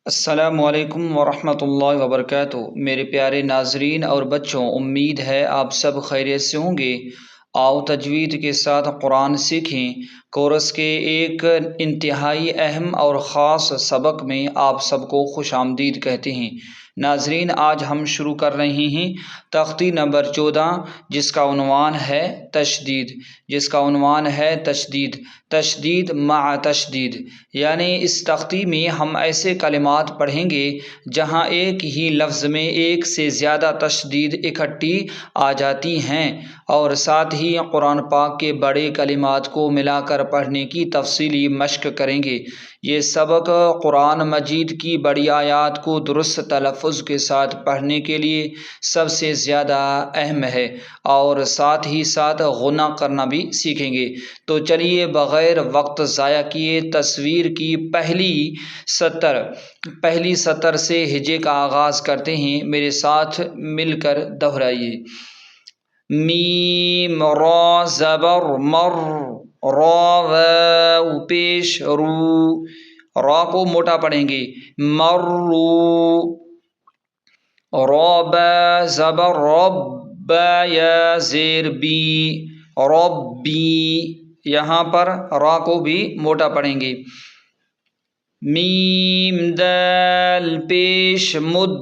السلام علیکم ورحمۃ اللہ وبرکاتہ۔ میرے پیارے ناظرین اور بچوں، امید ہے آپ سب خیریت سے ہوں گے۔ آؤ تجوید کے ساتھ قرآن سیکھیں کورس کے ایک انتہائی اہم اور خاص سبق میں آپ سب کو خوش آمدید کہتے ہیں۔ ناظرین، آج ہم شروع کر رہے ہیں تختی نمبر 14 جس کا عنوان ہے تشدید تشدید مع تشدید، یعنی اس تختی میں ہم ایسے کلمات پڑھیں گے جہاں ایک ہی لفظ میں ایک سے زیادہ تشدید اکٹھی آ جاتی ہیں، اور ساتھ ہی قرآن پاک کے بڑے کلمات کو ملا کر پڑھنے کی تفصیلی مشق کریں گے۔ یہ سبق قرآن مجید کی بڑی آیات کو درست تلفظ کے ساتھ پڑھنے کے لیے سب سے زیادہ اہم ہے، اور ساتھ ہی ساتھ غنہ کرنا بھی سیکھیں گے۔ تو چلیے بغیر وقت ضائع کیے تصویر کی پہلی سطر سے ہجے کا آغاز کرتے ہیں۔ میرے ساتھ مل کر دہرائیے: میم را زبر مر، را واو پیش رو، را کو موٹا پڑھیں گے، مرو، را با زبر رب، با یا زیر بی، ربی، یہاں پر را کو بھی موٹا پڑھیں گے۔ میم دال پیش مد،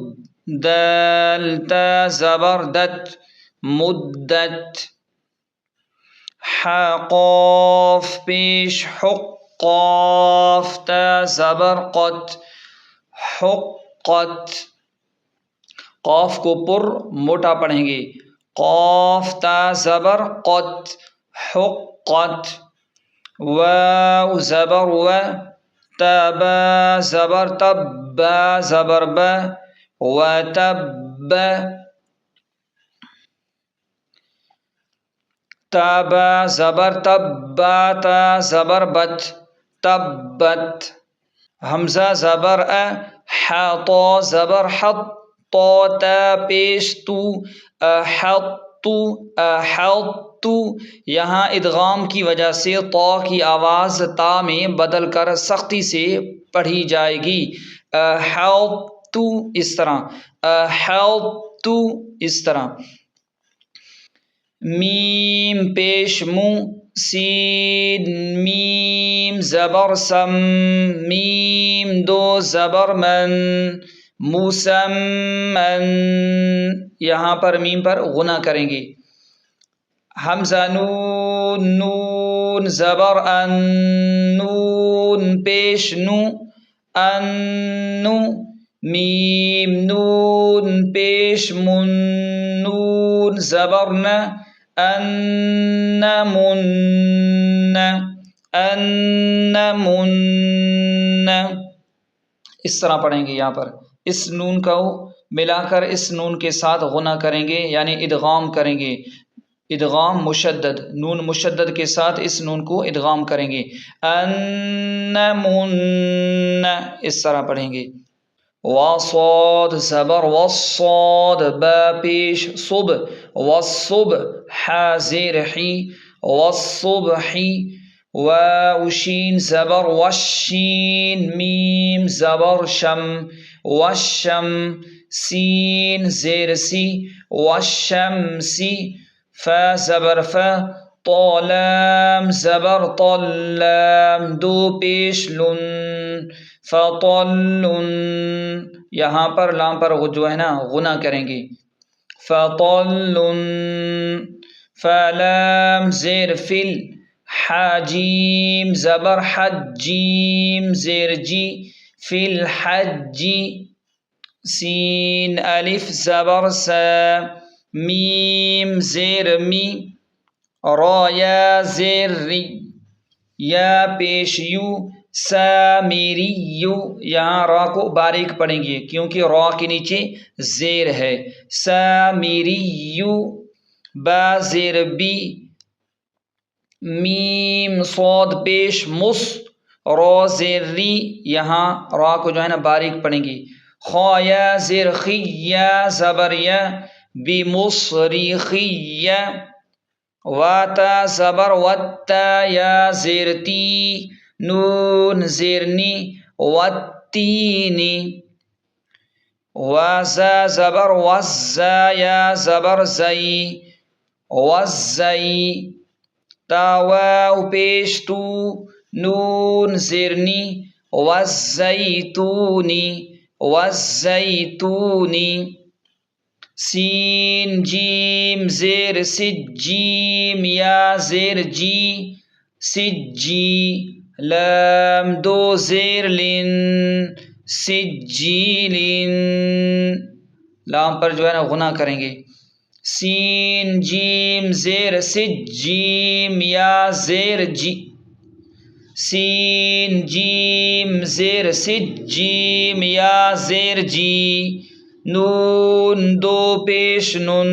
دال تا زبر دت، مدت، حا قاف پیش حق، قاف تا زبر قت، حقت، قاف کو پر موٹا پڑھیں گے، قاف تا زبر قت، حقت، واو زبر و، تبا زبر تب، با زبر با، وتب، تابا زبر تب، با تا زبر بت، تبت، حمزہ زبر ا، حا زبر حط، طا تا پیش تو، احط، احط، یہاں ادغام کی وجہ سے طا کی آواز تا میں بدل کر سختی سے پڑھی جائے گی، احط، اس طرح، احط، اس طرح۔ میم پیش مو، سین میم زبر سم، میم دو زبر من، مسمن، یہاں پر میم پر غنہ کریں گے۔ حمزہ نون، نون زبر ان، نون پیش نو، انو، میم نون پیش من، نون زبر نہ، انمن، انمن، اس طرح پڑھیں گے۔ یہاں پر اس نون کو ملا کر اس نون کے ساتھ غنہ کریں گے، یعنی ادغام کریں گے، ادغام مشدد، نون مشدد کے ساتھ اس نون کو ادغام کریں گے، انمن، اس طرح پڑھیں گے۔ وصاد زبر وصاد، با پیش صب، والصبح، حا زیر حی، والصبحی، واو شین زبر والشین، میم زبر شم، والشم، سین زیر سی، والشمسی، فا زبر فا، طا لام زبر طل، لام دو پیش لن، فطلن، یہاں پر لام پر جو ہے نا غنہ کریں گے، فطلن، فلام زیر فل، حاجیم زبر حج، جیم زیر جی، فی الحج، سین الف زبر سا، میم زیر می، را یا زیر ری، یا پیش یو، سامری یو، یہاں را کو باریک پڑھیں گے کیونکہ را کے نیچے زیر ہے، سامری یو، با زیر بی، میم صاد پیش مس، را زیر ری، یہاں را کو جو ہے نا باریک پڑھیں گے، خا یا زیر خی، یا زبر یا، بمصرخی، واتا زبر وتا، یا زیر تی، نون زیر نی، واتقی، والتینی، وزا زبر وزا یا زبر زئی وزئی، تا واو پیش تو نون زیرنی والزیتونی والزیتونی، سین جیم زیر سجیم یا زیر جی سجی، لام دو زیر لن سجیلن، لام پر جو ہے نا غنہ کریں گے، سین جیم زیر سجیم یا زیر جی سین جیم زیر سجیم یا زیر جی، نون دو پیش نون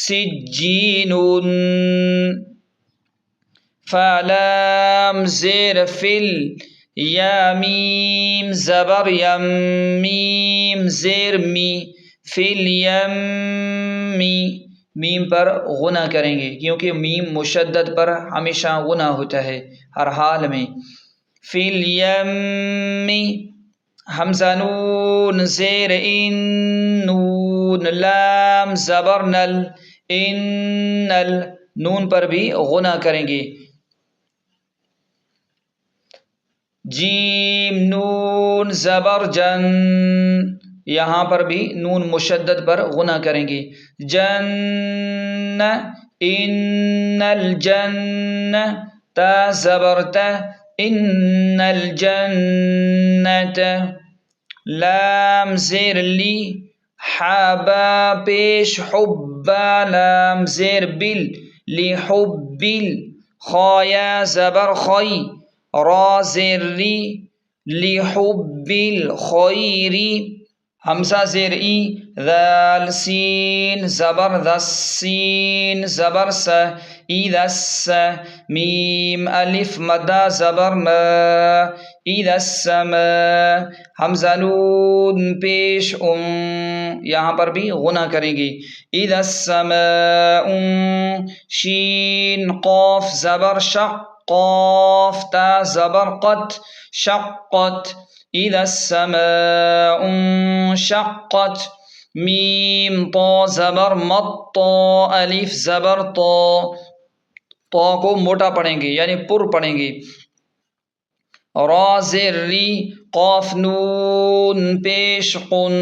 سجینون، فلام زیر فل یا میم زبر یم میم زیر می فل یمی، میم پر غنہ کریں گے کیونکہ میم مشدد پر ہمیشہ غنہ ہوتا ہے ہر حال میں، فی الیمی، حمزہ نون زیر ان نون، لام زبر نل ان نل، نون پر بھی غنہ کریں گے، جیم نون زبر جن، یہاں پر بھی نون مشدد پر غنہ کریں گے، جن ان الجن، تا زبر تا ان الجنت، لام زیر لی حبا پیش حبا لام زیر بل لحبل، خایا زبر خی را زیر ری لحب الخیری، حمزہ زیر ای، ذال سین زبر ذس سین زبر س ایدس، میم الف مدہ زبر ما ایدس ما، حمزہ نون پیش یہاں پر بھی غنہ کریں گے، ایدس سماء، شین قاف زبر شق قاف تا زبر قت شقت، اذا السماء انشقت، میم طا زبر مط طا الف زبر طا، طا کو موٹا پڑھیں گے یعنی پر پڑھیں گے، را زیر ری قاف نون پیش قن،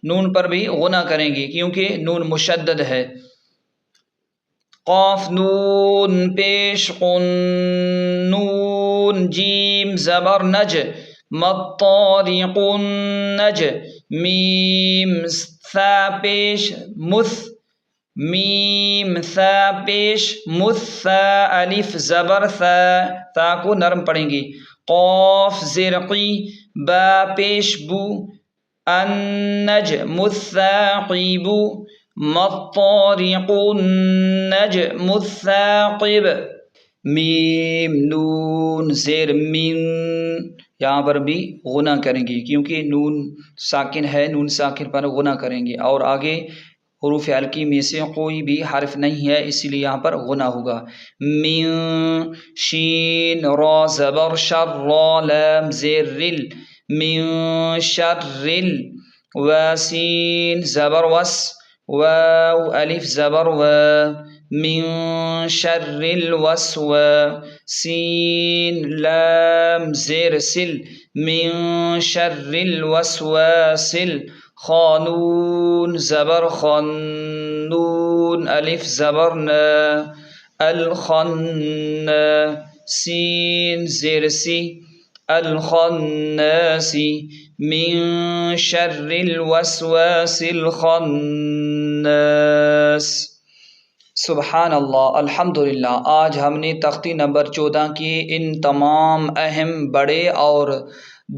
نون پر بھی غنہ کریں گے کیونکہ نون مشدد ہے، قاف نون پیش قن، نون جیم زبر نج مطارق نج، میم ثا پیش مث، میم ثا پیش مث، الف زبر ثا، تا کو نرم پڑھیں گے، قاف زیر قی، با پیش بو، النجم الثاقب، مطارق النجم الثاقب، میم نون زیر من، یہاں پر بھی غنہ کریں گے کیونکہ نون ساکن ہے، نون ساکن پر غنہ کریں گے، اور آگے حروف حلقی میں سے کوئی بھی حرف نہیں ہے اسی لیے یہاں پر غنہ ہوگا، من، شین را زبر شر را لام زیر رل، من شر رل، واسین زبر وس، واو الف زبر و، من شر الوسوا، سین لام زیر سل، من شر الوسواس، خانون زبر خن، نون الف زبر نا، الخنا، سین زیر سی، الخناسی، من شر الوسواس الخناس۔ سبحان اللہ، الحمدللہ۔ آج ہم نے تختی نمبر 14 کے ان تمام اہم بڑے اور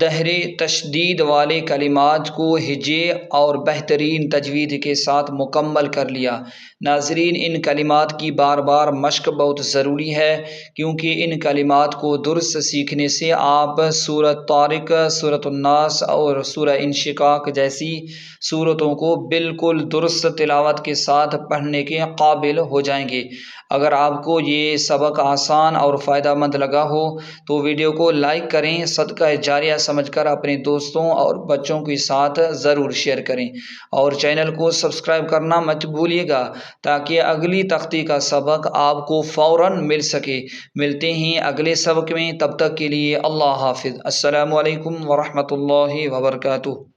دہرے تشدید والے کلمات کو ہجے اور بہترین تجوید کے ساتھ مکمل کر لیا۔ ناظرین، ان کلمات کی بار بار مشق بہت ضروری ہے، کیونکہ ان کلمات کو درست سیکھنے سے آپ سورۃ طارق، سورۃ الناس اور سورہ انشقاق جیسی سورتوں کو بالکل درست تلاوت کے ساتھ پڑھنے کے قابل ہو جائیں گے۔ اگر آپ کو یہ سبق آسان اور فائدہ مند لگا ہو تو ویڈیو کو لائک کریں، صدقہ جاریہ سمجھ کر اپنے دوستوں اور بچوں کے ساتھ ضرور شیئر کریں، اور چینل کو سبسکرائب کرنا مت بھولیے گا تاکہ اگلی تختی کا سبق آپ کو فوراً مل سکے۔ ملتے ہیں اگلے سبق میں، تب تک کے لیے اللہ حافظ۔ السلام علیکم ورحمۃ اللہ وبرکاتہ۔